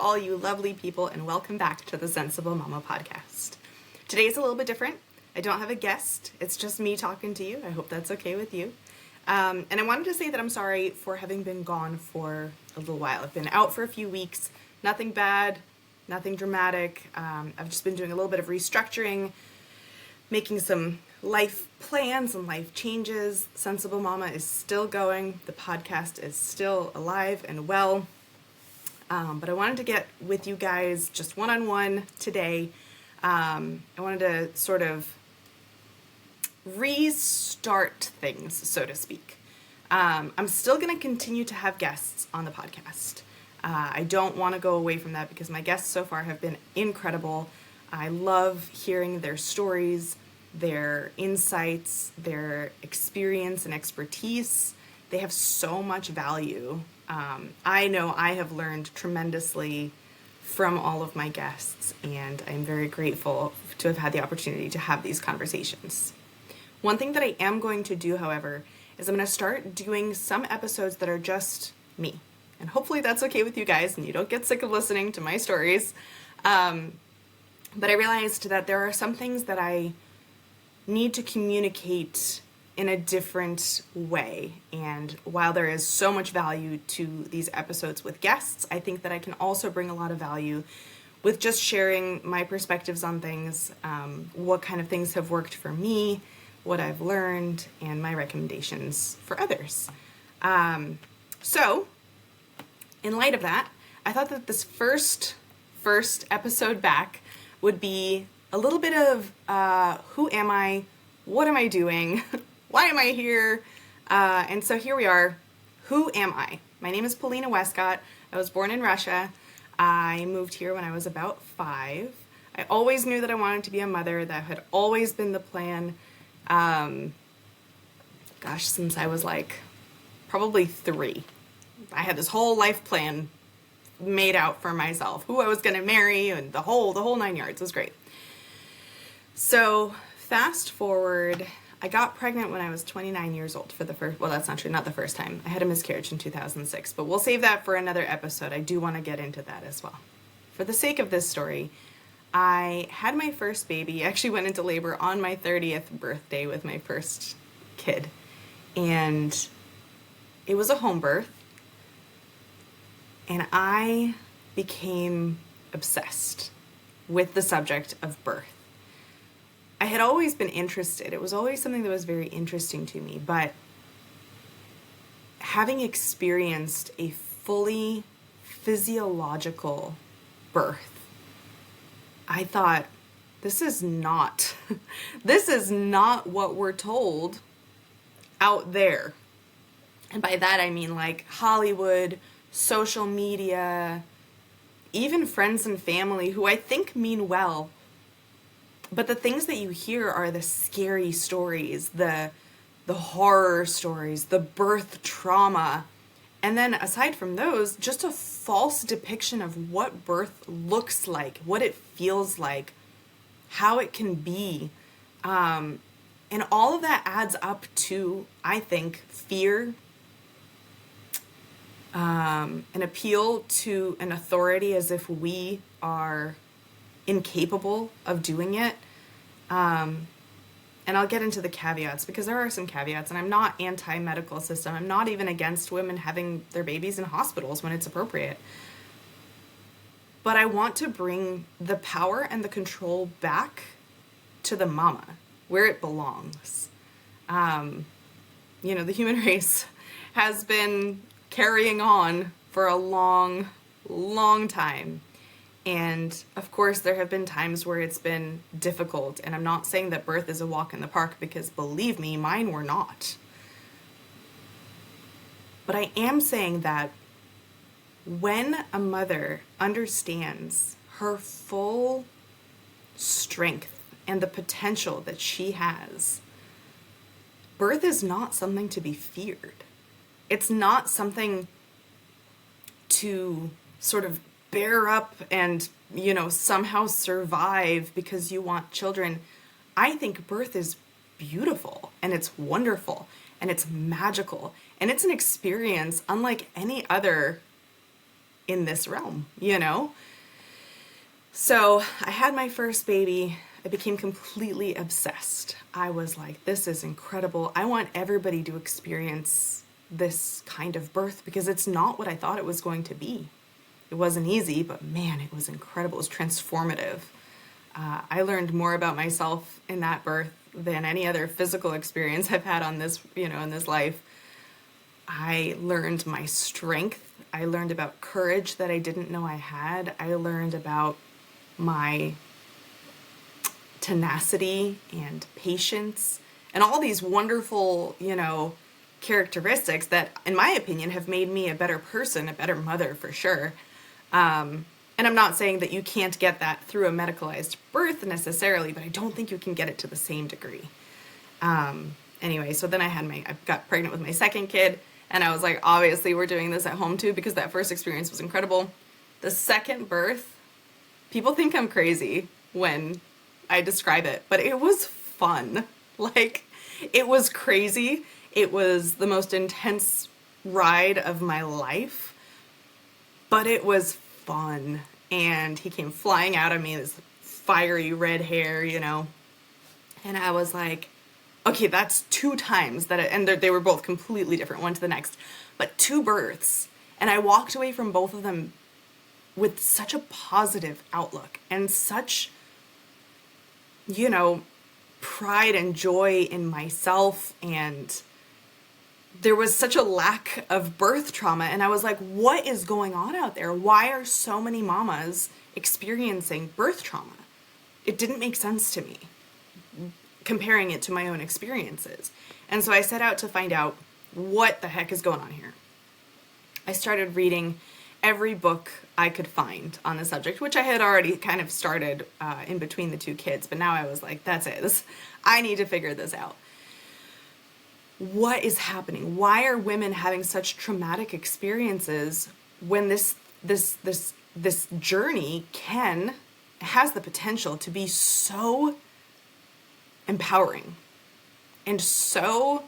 all you lovely people, and welcome back to the Sensible Mama podcast. Today's a little bit different. I don't have a guest. It's just me talking to you. I hope that's okay with you. And I wanted to say that I'm sorry for having been gone for a little while. I've been out for a few weeks. Nothing bad, nothing dramatic. I've just been doing a little bit of restructuring, making some life plans and life changes. Sensible Mama is still going. The podcast is still alive and well. But I wanted to get with you guys just one-on-one today. I wanted to sort of restart things, so to speak. I'm still going to continue to have guests on the podcast. I don't want to go away from that because my guests so far have been incredible. I love hearing their stories, their insights, their experience and expertise. They have so much value. I know I have learned tremendously from all of my guests, and I'm very grateful to have had the opportunity to have these conversations. One thing that I am going to do, however, is I'm going to start doing some episodes that are just me. And hopefully that's okay with you guys and you don't get sick of listening to my stories. But I realized that there are some things that I need to communicate in a different way. And while there is so much value to these episodes with guests, I think that I can also bring a lot of value with just sharing my perspectives on things, what kind of things have worked for me, what I've learned, and my recommendations for others. So, in light of that, I thought that this first episode back would be a little bit of who am I, what am I doing, why am I here, and so here we are. Who am I? My name is Polina Westcott. I was born in Russia. I moved here when I was about 5. I always knew that I wanted to be a mother. That had always been the plan, since I was like probably 3. I had this whole life plan made out for myself, who I was going to marry, and the whole 9 yards. It was great. So fast forward, I got pregnant when I was 29 years old for the first, well, that's not true, not the first time. I had a miscarriage in 2006, but we'll save that for another episode. I do want to get into that as well. For the sake of this story, I had my first baby. I actually went into labor on my 30th birthday with my first kid, and it was a home birth, and I became obsessed with the subject of birth. I had always been interested. It was always something that was very interesting to me, but having experienced a fully physiological birth, I thought, this is not what we're told out there. And by that I mean like Hollywood, social media, even friends and family who I think mean well. But the things that you hear are the scary stories, the horror stories, the birth trauma. And then aside from those, just a false depiction of what birth looks like, what it feels like, how it can be. And all of that adds up to, I think, fear, an appeal to an authority as if we are incapable of doing it. And I'll get into the caveats because there are some caveats, and I'm not anti-medical system. I'm not even against women having their babies in hospitals when it's appropriate. But I want to bring the power and the control back to the mama, where it belongs. The human race has been carrying on for a long, long time. And of course, there have been times where it's been difficult. And I'm not saying that birth is a walk in the park, because believe me, mine were not. But I am saying that when a mother understands her full strength and the potential that she has, birth is not something to be feared. It's not something to sort of bear up and, somehow survive because you want children. I think birth is beautiful, and it's wonderful, and it's magical, and it's an experience unlike any other in this realm, you know? So I had my first baby. I became completely obsessed. I was like, this is incredible. I want everybody to experience this kind of birth because it's not what I thought it was going to be. It wasn't easy, but man, it was incredible. It was transformative. I learned more about myself in that birth than any other physical experience I've had on this, in this life. I learned my strength. I learned about courage that I didn't know I had. I learned about my tenacity and patience and all these wonderful, characteristics that, in my opinion, have made me a better person, a better mother for sure. And I'm not saying that you can't get that through a medicalized birth necessarily, but I don't think you can get it to the same degree. Anyway, so then I got pregnant with my second kid, and I was like, obviously we're doing this at home too, because that first experience was incredible. The second birth, people think I'm crazy when I describe it, but it was fun. Like, it was crazy. It was the most intense ride of my life, but it was fun. And he came flying out of me, this fiery red hair, and I was like, okay, that's 2 times that, and they were both completely different, one to the next, but 2 births. And I walked away from both of them with such a positive outlook and such, pride and joy in myself. And there was such a lack of birth trauma. And I was like, what is going on out there? Why are so many mamas experiencing birth trauma? It didn't make sense to me, comparing it to my own experiences. And so I set out to find out what the heck is going on here. I started reading every book I could find on the subject, which I had already kind of started in between the 2 kids, but now I was like, that's it. I need to figure this out. What is happening? Why are women having such traumatic experiences when this journey has the potential to be so empowering and so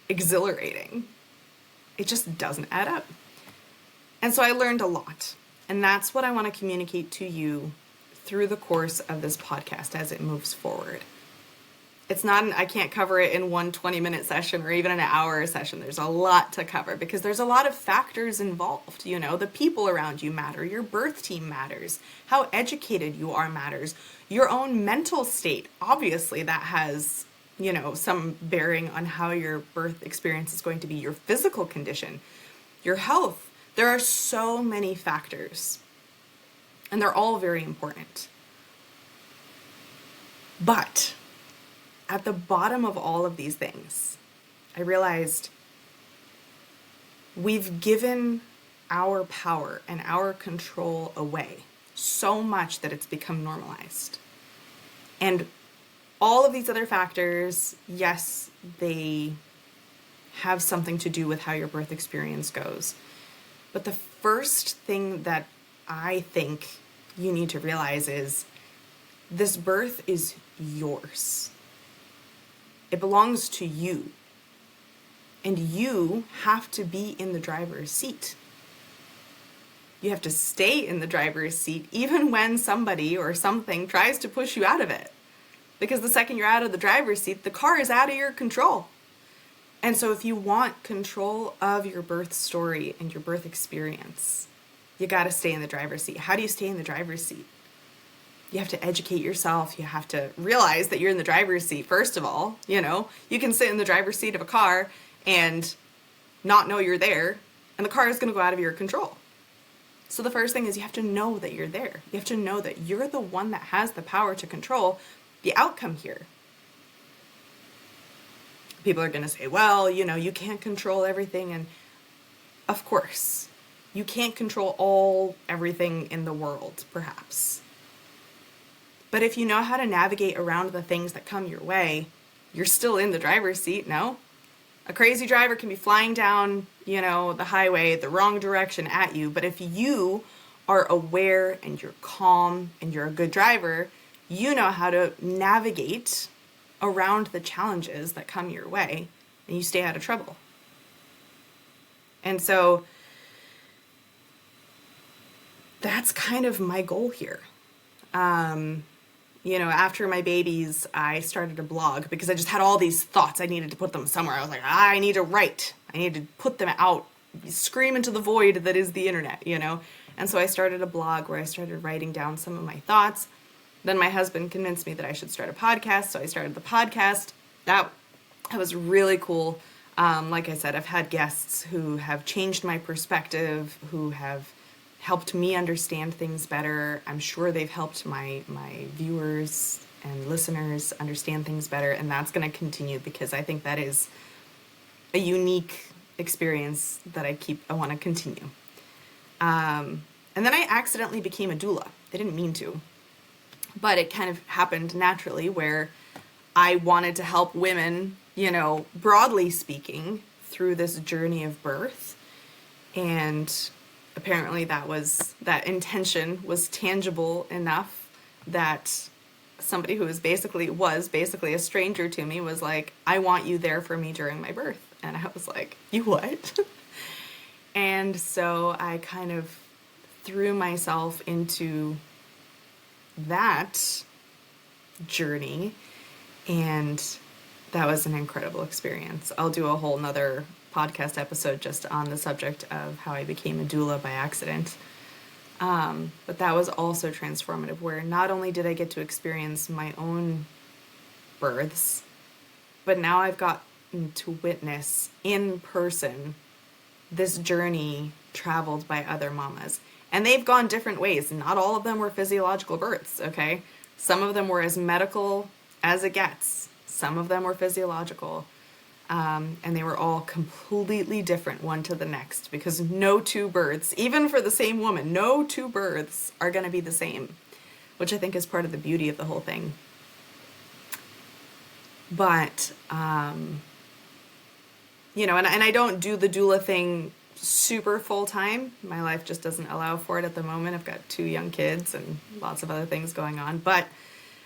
exhilarating? It just doesn't add up. And so I learned a lot. And that's what I want to communicate to you through the course of this podcast as it moves forward. It's not, I can't cover it in one 20-minute session or even an hour session. There's a lot to cover because there's a lot of factors involved. The people around you matter. Your birth team matters. How educated you are matters. Your own mental state, obviously, that has, some bearing on how your birth experience is going to be. Your physical condition, your health. There are so many factors, and they're all very important. But at the bottom of all of these things, I realized we've given our power and our control away so much that it's become normalized. And all of these other factors, yes, they have something to do with how your birth experience goes. But the first thing that I think you need to realize is this birth is yours. It belongs to you. And you have to be in the driver's seat. You have to stay in the driver's seat even when somebody or something tries to push you out of it. Because the second you're out of the driver's seat, the car is out of your control. And so if you want control of your birth story and your birth experience, you got to stay in the driver's seat. How do you stay in the driver's seat? You have to educate yourself. You have to realize that you're in the driver's seat, first of all. You can sit in the driver's seat of a car and not know you're there, and the car is going to go out of your control. So the first thing is you have to know that you're there. You have to know that you're the one that has the power to control the outcome here. People are going to say, well, you can't control everything. And of course, you can't control everything in the world, perhaps. But if you know how to navigate around the things that come your way, you're still in the driver's seat, no? A crazy driver can be flying down, the highway the wrong direction at you. But if you are aware and you're calm and you're a good driver, you know how to navigate around the challenges that come your way, and you stay out of trouble. And so that's kind of my goal here. After my babies, I started a blog because I just had all these thoughts. I needed to put them somewhere. I was like, I need to write. I need to put them out, scream into the void that is the internet, And so I started a blog where I started writing down some of my thoughts. Then my husband convinced me that I should start a podcast, so I started the podcast. That was really cool. Like I said, I've had guests who have changed my perspective, who have helped me understand things better. I'm sure they've helped my viewers and listeners understand things better, and that's going to continue because I think that is a unique experience that I want to continue. And then I accidentally became a doula. I didn't mean to, but it kind of happened naturally where I wanted to help women, broadly speaking, through this journey of birth. And apparently that intention was tangible enough that somebody who was basically a stranger to me was like, I want you there for me during my birth. And I was like, you what? And so I kind of threw myself into that journey, and that was an incredible experience. I'll do a whole nother podcast episode just on the subject of how I became a doula by accident. But that was also transformative, where not only did I get to experience my own births, but now I've gotten to witness in person this journey traveled by other mamas. And they've gone different ways. Not all of them were physiological births, okay? Some of them were as medical as it gets. Some of them were physiological. And they were all completely different one to the next, because no two births, even for the same woman, no two births are going to be the same, which I think is part of the beauty of the whole thing. But, and I don't do the doula thing super full-time. My life just doesn't allow for it at the moment. I've got 2 young kids and lots of other things going on, but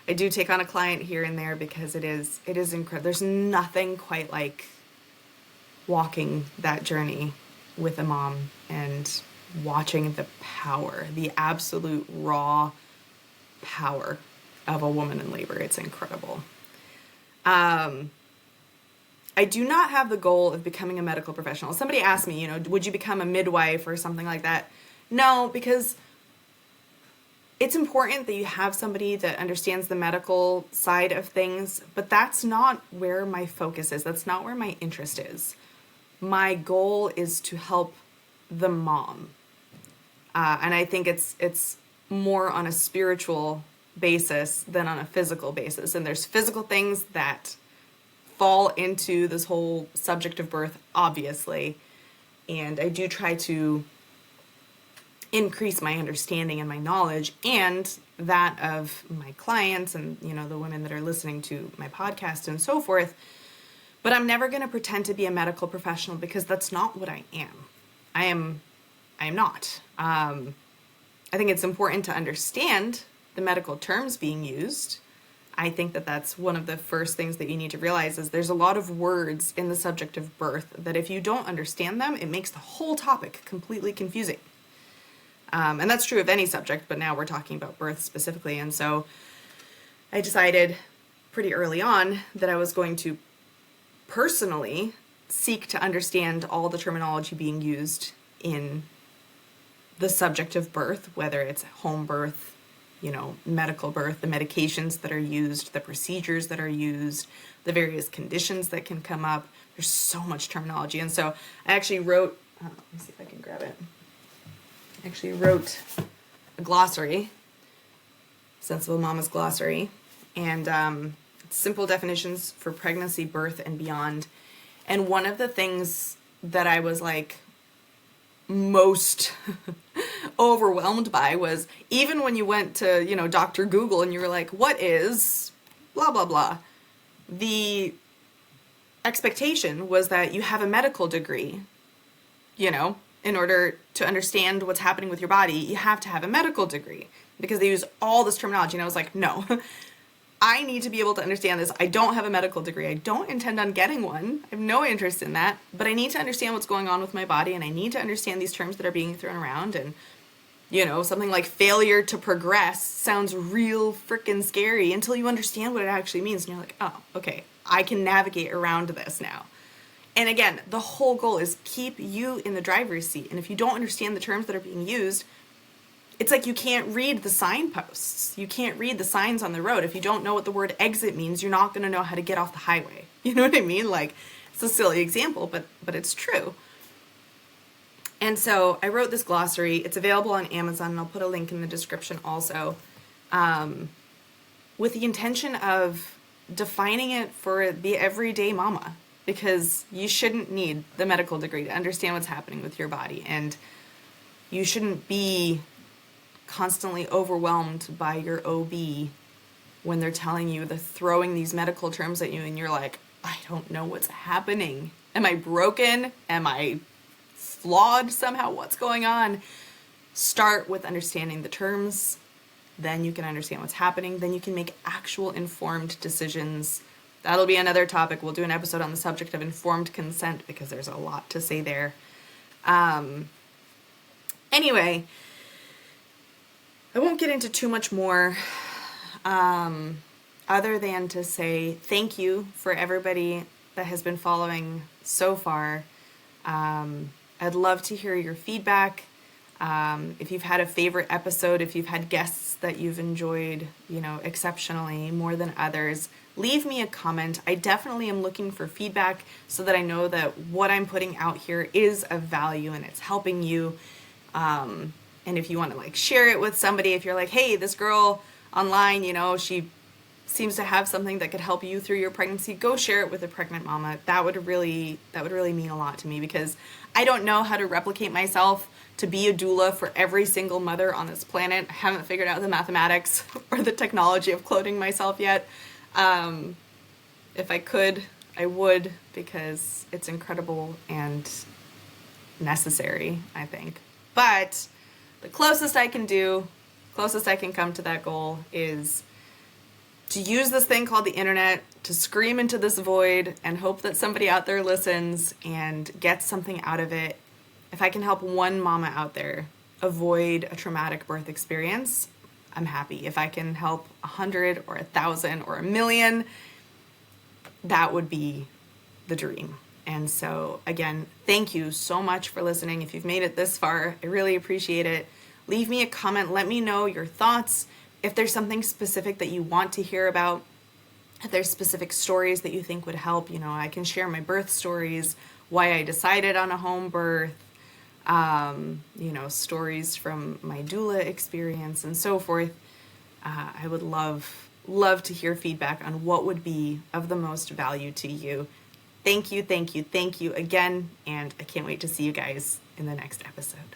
I do take on a client here and there because it is incredible. There's nothing quite like walking that journey with a mom and watching the power, the absolute raw power of a woman in labor. It's incredible. I do not have the goal of becoming a medical professional. Somebody asked me, would you become a midwife or something like that? No, because it's important that you have somebody that understands the medical side of things, but that's not where my focus is. That's not where my interest is. My goal is to help the mom. And I think it's more on a spiritual basis than on a physical basis. And there's physical things that fall into this whole subject of birth, obviously. And I do try to increase my understanding and my knowledge and that of my clients and, the women that are listening to my podcast and so forth. But I'm never going to pretend to be a medical professional because that's not what I am. I am not. I think it's important to understand the medical terms being used. I think that that's one of the first things that you need to realize is there's a lot of words in the subject of birth that if you don't understand them, it makes the whole topic completely confusing. And that's true of any subject, but now we're talking about birth specifically. And so I decided pretty early on that I was going to personally seek to understand all the terminology being used in the subject of birth, whether it's home birth, medical birth, the medications that are used, the procedures that are used, the various conditions that can come up. There's so much terminology. And so I actually wrote, let me see if I can grab it. I actually wrote a glossary, Sensible Mama's Glossary, and simple definitions for pregnancy, birth, and beyond. And one of the things that I was like most overwhelmed by was even when you went to, Dr. Google and you were like, what is blah, blah, blah? The expectation was that you have a medical degree, in order to understand what's happening with your body, you have to have a medical degree because they use all this terminology. And I was like, no, I need to be able to understand this. I don't have a medical degree. I don't intend on getting one. I have no interest in that, but I need to understand what's going on with my body, and I need to understand these terms that are being thrown around. And Something like failure to progress sounds real freaking scary until you understand what it actually means. And you're like, oh, okay, I can navigate around this now. And again, the whole goal is keep you in the driver's seat. And if you don't understand the terms that are being used, it's like you can't read the signposts. You can't read the signs on the road. If you don't know what the word exit means, you're not going to know how to get off the highway. You know what I mean? Like, it's a silly example, but it's true. And so I wrote this glossary. It's available on Amazon, and I'll put a link in the description also, with the intention of defining it for the everyday mama, because you shouldn't need the medical degree to understand what's happening with your body, and you shouldn't be constantly overwhelmed by your OB when they're telling you, they're throwing these medical terms at you, and you're like, I don't know what's happening. Am I broken? Am I flawed somehow? What's going on? Start with understanding the terms, then you can understand what's happening, then you can make actual informed decisions. That'll be another topic. We'll do an episode on the subject of informed consent because there's a lot to say there. Anyway, I won't get into too much more other than to say thank you for everybody that has been following so far. I'd love to hear your feedback. If you've had a favorite episode, if you've had guests that you've enjoyed, exceptionally more than others, leave me a comment. I definitely am looking for feedback so that I know that what I'm putting out here is of value and it's helping you. And if you want to share it with somebody, if you're like, hey, this girl online, she seems to have something that could help you through your pregnancy, go share it with a pregnant mama. That would really mean a lot to me, because I don't know how to replicate myself to be a doula for every single mother on this planet. I haven't figured out the mathematics or the technology of clothing myself yet. If I could, I would, because it's incredible and necessary, I think. But the closest I can come to that goal is to use this thing called the internet to scream into this void and hope that somebody out there listens and gets something out of it. If I can help one mama out there avoid a traumatic birth experience, I'm happy. If I can help 100 or 1,000 or 1,000,000, that would be the dream. And so again, thank you so much for listening. If you've made it this far, I really appreciate it. Leave me a comment. Let me know your thoughts. If there's something specific that you want to hear about, if there's specific stories that you think would help, I can share my birth stories, why I decided on a home birth, stories from my doula experience and so forth. I would love to hear feedback on what would be of the most value to you. Thank you again, and I can't wait to see you guys in the next episode.